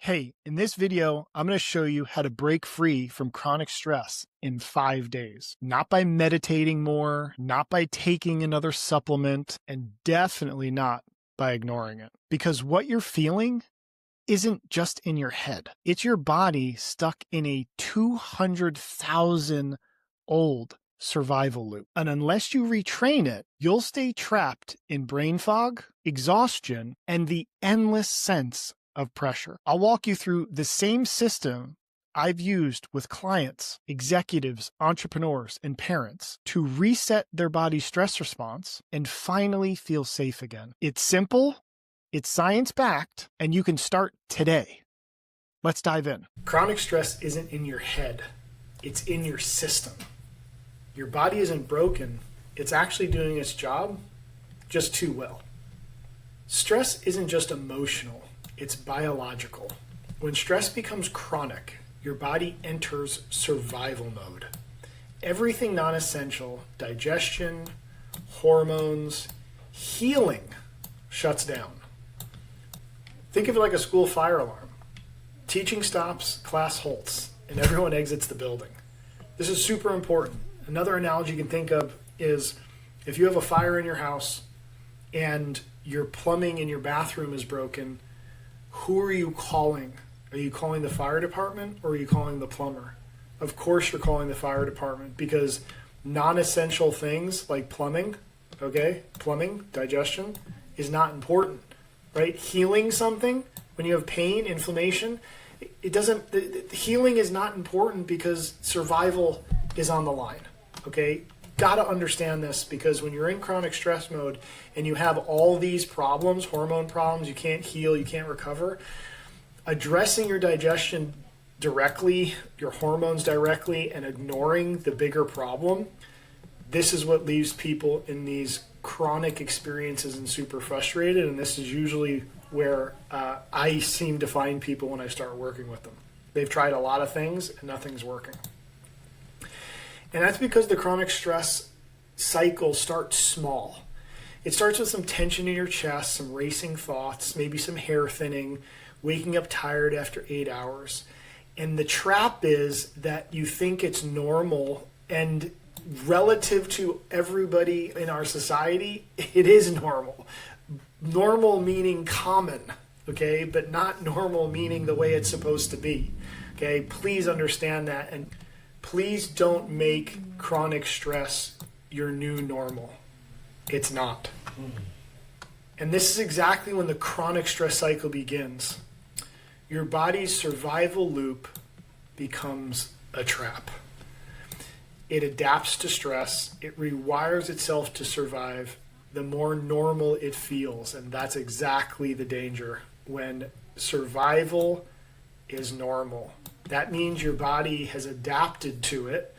Hey, in this video, I'm going to show you how to break free from chronic stress in 5 days. Not by meditating more, not by taking another supplement, and definitely not by ignoring it. Because what you're feeling isn't just in your head. It's your body stuck in a 200,000 old survival loop. And unless you retrain it, you'll stay trapped in brain fog, exhaustion, and the endless sense of pressure. I'll walk you through the same system I've used with clients, executives, entrepreneurs, and parents to reset their body's stress response and finally feel safe again. It's simple, it's science-backed, and you can start today. Let's dive in. Chronic stress isn't in your head, it's in your system. Your body isn't broken, it's actually doing its job just too well. Stress isn't just emotional, it's biological. When stress becomes chronic, your body enters survival mode. Everything non-essential, digestion, hormones, healing, shuts down. Think of it like a school fire alarm. Teaching stops, class halts, and everyone exits the building. This is super important. Another analogy you can think of is if you have a fire in your house and your plumbing in your bathroom is broken, who are you calling? Are you calling the fire department or are you calling the plumber? Of course you're calling the fire department because non-essential things like plumbing, digestion, is not important, right? Healing something, when you have pain, inflammation, healing is not important because survival is on the line, okay? Gotta understand this because when you're in chronic stress mode and you have all these problems, hormone problems, you can't heal, you can't recover, addressing your digestion directly, your hormones directly, and ignoring the bigger problem, this is what leaves people in these chronic experiences and super frustrated, and this is usually where I seem to find people when I start working with them. They've tried a lot of things and nothing's working. And that's because the chronic stress cycle starts small. It starts with some tension in your chest, some racing thoughts, maybe some hair thinning, waking up tired after 8 hours. And the trap is that you think it's normal, and relative to everybody in our society, it is normal. Normal meaning common, okay? But not normal meaning the way it's supposed to be, okay? Please understand that. And please don't make chronic stress your new normal. It's not. And this is exactly when the chronic stress cycle begins. Your body's survival loop becomes a trap. It adapts to stress. It rewires itself to survive. The more normal it feels, and that's exactly the danger when survival is normal. That means your body has adapted to it,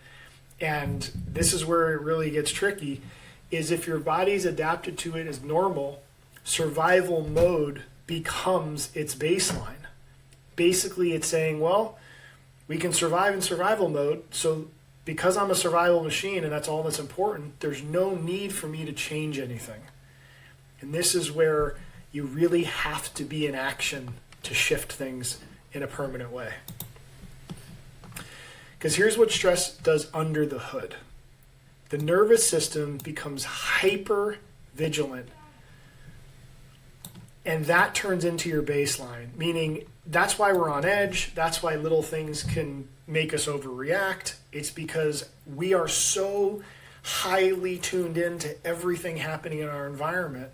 and this is where it really gets tricky, is if your body's adapted to it as normal, survival mode becomes its baseline. Basically, it's saying, well, we can survive in survival mode, so because I'm a survival machine and that's all that's important, there's no need for me to change anything. And this is where you really have to be in action to shift things in a permanent way. Because here's what stress does under the hood. The nervous system becomes hyper vigilant, and that turns into your baseline, meaning that's why we're on edge. That's why little things can make us overreact. It's because we are so highly tuned into everything happening in our environment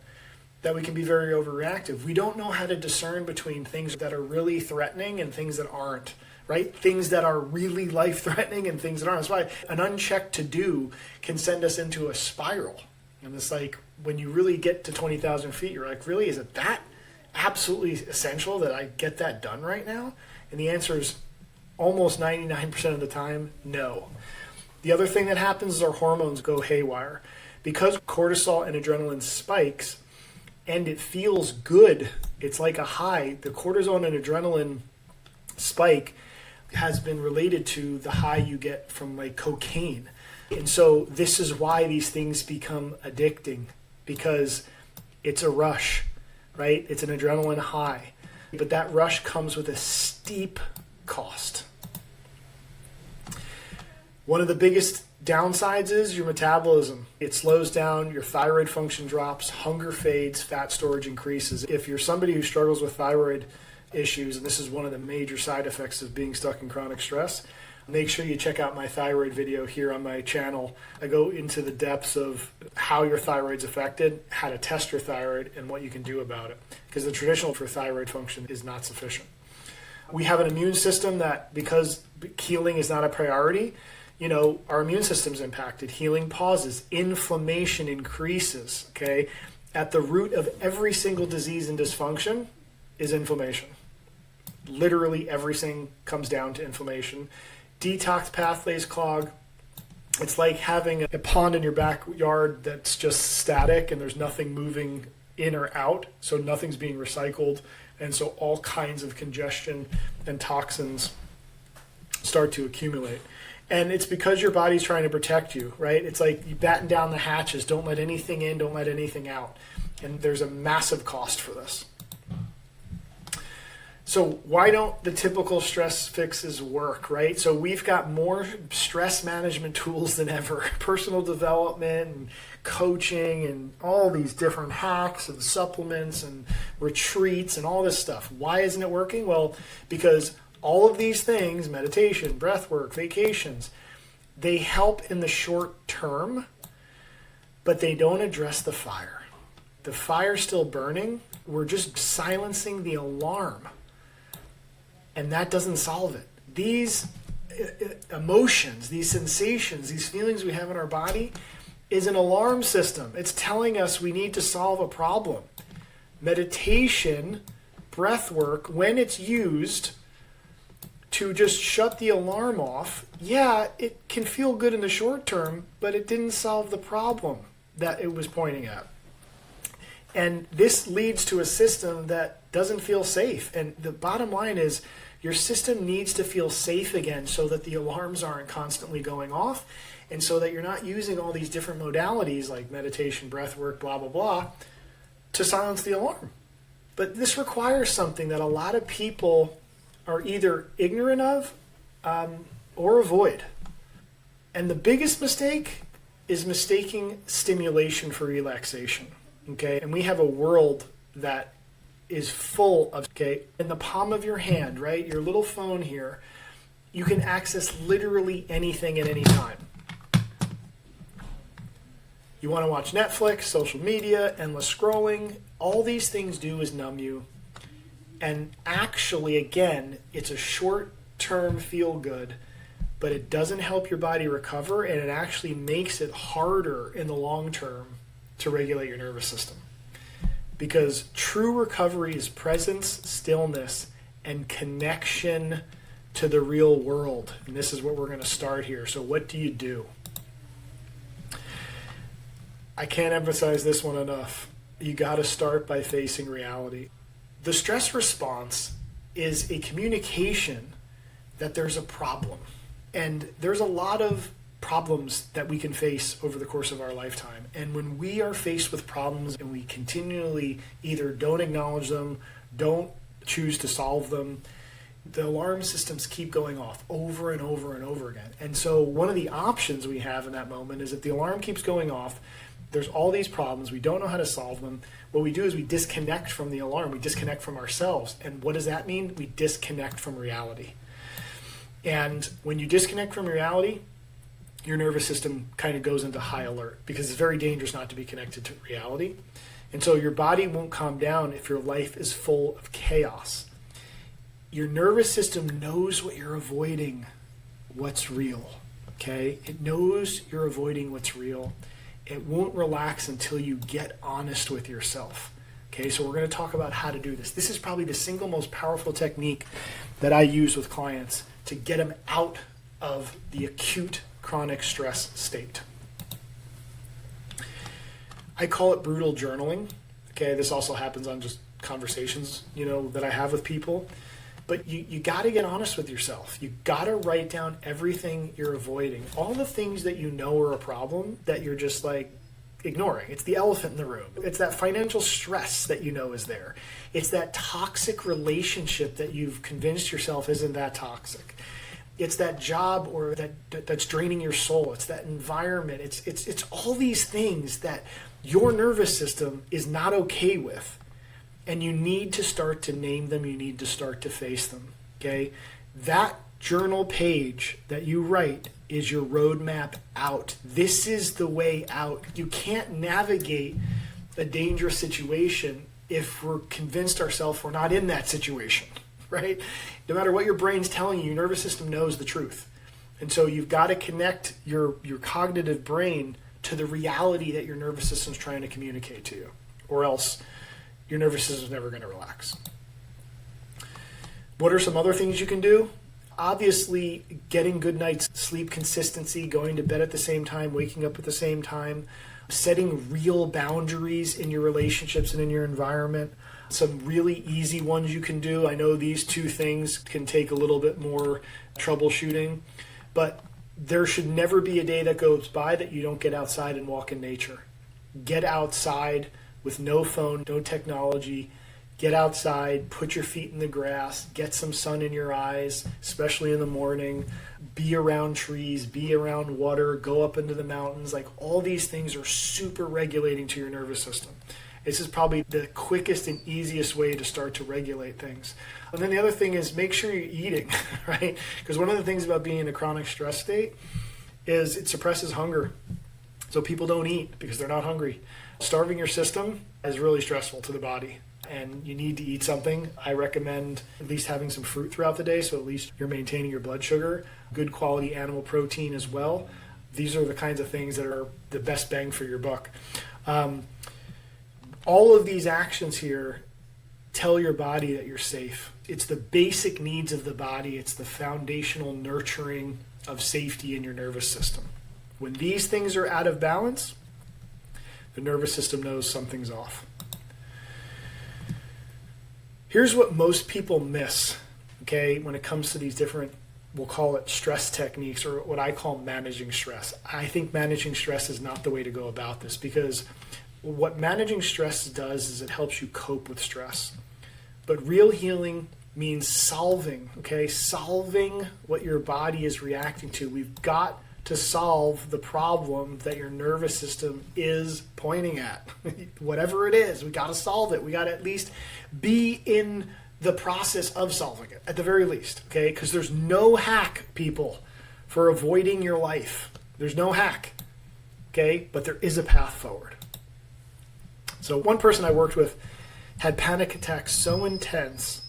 that we can be very overreactive. We don't know how to discern between things that are really threatening and things that aren't, right? Things that are really life-threatening and things that aren't. That's why an unchecked to-do can send us into a spiral. And it's like when you really get to 20,000 feet, you're like, really, is it that absolutely essential that I get that done right now? And the answer is almost 99% of the time, no. The other thing that happens is our hormones go haywire. Because cortisol and adrenaline spikes, and it feels good, it's like a high, the cortisol and adrenaline spike has been related to the high you get from like cocaine. And so this is why these things become addicting, because it's a rush, right? It's an adrenaline high. But that rush comes with a steep cost. One of the biggest downsides is your metabolism. It slows down, your thyroid function drops, hunger fades, fat storage increases. If you're somebody who struggles with thyroid issues, and this is one of the major side effects of being stuck in chronic stress, make sure you check out my thyroid video here on my channel. I go into the depths of how your thyroid's affected, how to test your thyroid, and what you can do about it. Because the traditional for thyroid function is not sufficient. We have an immune system that, because healing is not a priority, our immune system's impacted. Healing pauses. Inflammation increases, okay? At the root of every single disease and dysfunction is inflammation. Literally everything comes down to inflammation. Detox pathways clog. It's like having a pond in your backyard that's just static and there's nothing moving in or out, so nothing's being recycled, and so all kinds of congestion and toxins start to accumulate. And it's because your body's trying to protect you, right? It's like you batten down the hatches, don't let anything in, don't let anything out. And there's a massive cost for this. So why don't the typical stress fixes work, right? So we've got more stress management tools than ever. Personal development and coaching and all these different hacks and supplements and retreats and all this stuff. Why isn't it working? Well, because all of these things, meditation, breath work, vacations, they help in the short term, but they don't address the fire. The fire's still burning. We're just silencing the alarm. And that doesn't solve it. These emotions, these sensations, these feelings we have in our body is an alarm system. It's telling us we need to solve a problem. Meditation, breath work, when it's used to just shut the alarm off, yeah, it can feel good in the short term, but it didn't solve the problem that it was pointing at. And this leads to a system that doesn't feel safe. And the bottom line is your system needs to feel safe again so that the alarms aren't constantly going off and so that you're not using all these different modalities like meditation, breath work, blah, blah, blah, to silence the alarm. But this requires something that a lot of people are either ignorant of or avoid. And the biggest mistake is mistaking stimulation for relaxation. Okay, and we have a world that is full of, in the palm of your hand, right? Your little phone here, you can access literally anything at any time. You want to watch Netflix, social media, endless scrolling. All these things do is numb you. And actually, again, it's a short-term feel-good, but it doesn't help your body recover, and it actually makes it harder in the long term to regulate your nervous system. Because true recovery is presence, stillness, and connection to the real world. And this is what we're going to start here. So what do you do? I can't emphasize this one enough. You got to start by facing reality. The stress response is a communication that there's a problem. And there's a lot of problems that we can face over the course of our lifetime. And when we are faced with problems and we continually either don't acknowledge them, don't choose to solve them, the alarm systems keep going off over and over and over again. And so one of the options we have in that moment is if the alarm keeps going off, there's all these problems, we don't know how to solve them. What we do is we disconnect from the alarm, we disconnect from ourselves. And what does that mean? We disconnect from reality. And when you disconnect from reality, your nervous system kind of goes into high alert because it's very dangerous not to be connected to reality. And so your body won't calm down if your life is full of chaos. Your nervous system knows what you're avoiding, what's real, okay? It knows you're avoiding what's real. It won't relax until you get honest with yourself, okay? So we're going to talk about how to do this. This is probably the single most powerful technique that I use with clients to get them out of the acute chronic stress state. I call it brutal journaling. Okay, this also happens on just conversations, that I have with people. But you got to get honest with yourself. You got to write down everything you're avoiding. All the things that you know are a problem that you're just like, ignoring. It's the elephant in the room. It's that financial stress that you know is there. It's that toxic relationship that you've convinced yourself isn't that toxic. It's that job or that's draining your soul. It's that environment. It's all these things that your nervous system is not okay with. And you need to start to name them. You need to start to face them. Okay? That journal page that you write is your roadmap out. This is the way out. You can't navigate a dangerous situation if we're convinced ourselves we're not in that situation, right? No matter what your brain's telling you, your nervous system knows the truth. And so you've got to connect your cognitive brain to the reality that your nervous system's trying to communicate to you, or else your nervous system's never going to relax. What are some other things you can do? Obviously, getting good night's sleep consistency, going to bed at the same time, waking up at the same time, setting real boundaries in your relationships and in your environment. Some really easy ones you can do. I know these two things can take a little bit more troubleshooting, but there should never be a day that goes by that you don't get outside and walk in nature. Get outside with no phone, no technology. Get outside, put your feet in the grass, get some sun in your eyes, especially in the morning. Be around trees, be around water, go up into the mountains. Like, all these things are super regulating to your nervous system. This is probably the quickest and easiest way to start to regulate things. And then the other thing is make sure you're eating, right? Because one of the things about being in a chronic stress state is it suppresses hunger. So people don't eat because they're not hungry. Starving your system is really stressful to the body. And you need to eat something. I recommend at least having some fruit throughout the day, so at least you're maintaining your blood sugar. Good quality animal protein as well. These are the kinds of things that are the best bang for your buck. All of these actions here tell your body that you're safe. It's the basic needs of the body. It's the foundational nurturing of safety in your nervous system. When these things are out of balance, the nervous system knows something's off. Here's what most people miss, okay, when it comes to these different, we'll call it stress techniques, or what I call managing stress. I think managing stress is not the way to go about this, because what managing stress does is it helps you cope with stress. But real healing means solving, okay, solving what your body is reacting to. We've got to solve the problem that your nervous system is pointing at. Whatever it is, we got to solve it. We got to at least be in the process of solving it, at the very least, okay? Because there's no hack, people, for avoiding your life. There's no hack, okay? But there is a path forward. So one person I worked with had panic attacks so intense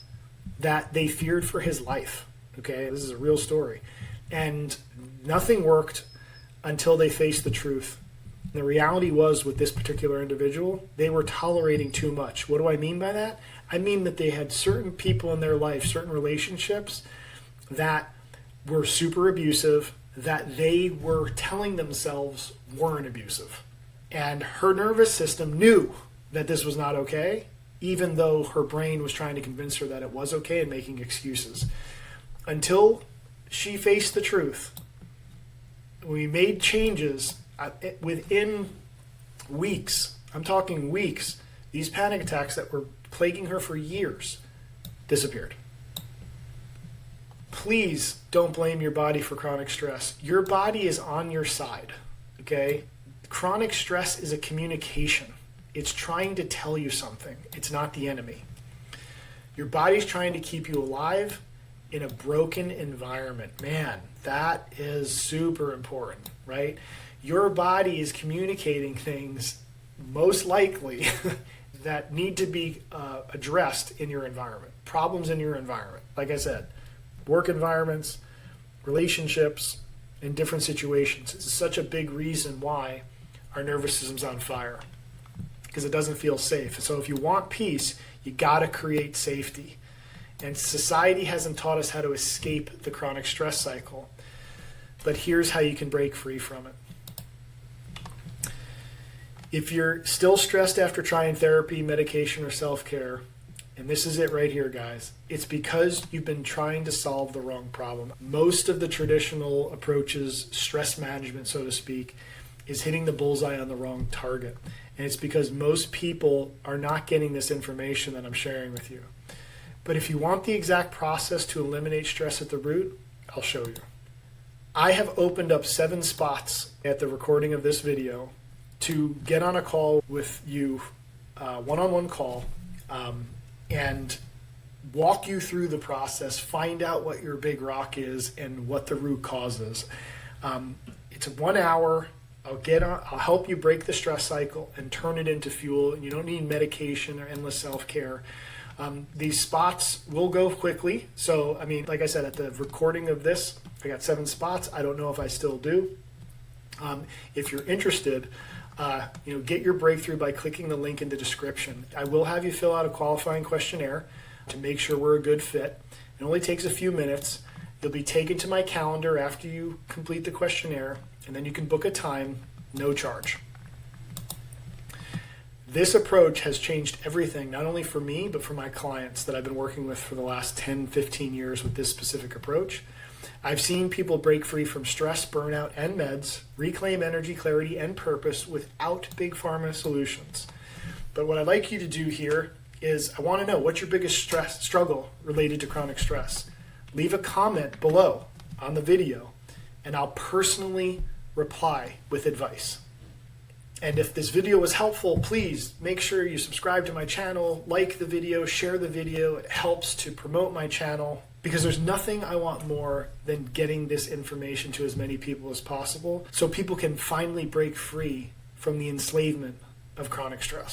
that they feared for his life, okay? This is a real story. And nothing worked until they faced the truth. The reality was, with this particular individual, they were tolerating too much. What do I mean by that? I mean that they had certain people in their life, certain relationships that were super abusive, that they were telling themselves weren't abusive. And her nervous system knew that this was not okay, even though her brain was trying to convince her that it was okay and making excuses. Until she faced the truth, we made changes within weeks. I'm talking weeks. These panic attacks that were plaguing her for years disappeared. Please don't blame your body for chronic stress. Your body is on your side, okay? Chronic stress is a communication. It's trying to tell you something. It's not the enemy. Your body's trying to keep you alive in a broken environment. Man, that is super important, right? Your body is communicating things, most likely, that need to be addressed in your environment. Problems in your environment. Like I said, work environments, relationships, in different situations. It's such a big reason why our nervous system's on fire, because it doesn't feel safe. So if you want peace, you got to create safety. And society hasn't taught us how to escape the chronic stress cycle. But here's how you can break free from it. If you're still stressed after trying therapy, medication, or self-care, and this is it right here, guys, it's because you've been trying to solve the wrong problem. Most of the traditional approaches, stress management, so to speak, is hitting the bullseye on the wrong target. And it's because most people are not getting this information that I'm sharing with you. But if you want the exact process to eliminate stress at the root, I'll show you. I have opened up 7 spots at the recording of this video to get on a call with you, one-on-one call, and walk you through the process, find out what your big rock is and what the root cause is. It's 1 hour. I'll help you break the stress cycle and turn it into fuel. And you don't need medication or endless self-care. These spots will go quickly. So, I mean, like I said, at the recording of this, I got 7 spots. I don't know if I still do. If you're interested, get your breakthrough by clicking the link in the description. I will have you fill out a qualifying questionnaire to make sure we're a good fit. It only takes a few minutes. You'll be taken to my calendar after you complete the questionnaire, and then you can book a time, no charge. This approach has changed everything, not only for me, but for my clients that I've been working with for the last 10, 15 years with this specific approach. I've seen people break free from stress, burnout, and meds, reclaim energy, clarity, and purpose without big pharma solutions. But what I'd like you to do here is I want to know, what's your biggest struggle related to chronic stress? Leave a comment below on the video, and I'll personally reply with advice. And if this video was helpful, please make sure you subscribe to my channel, like the video, share the video. It helps to promote my channel, because there's nothing I want more than getting this information to as many people as possible so people can finally break free from the enslavement of chronic stress.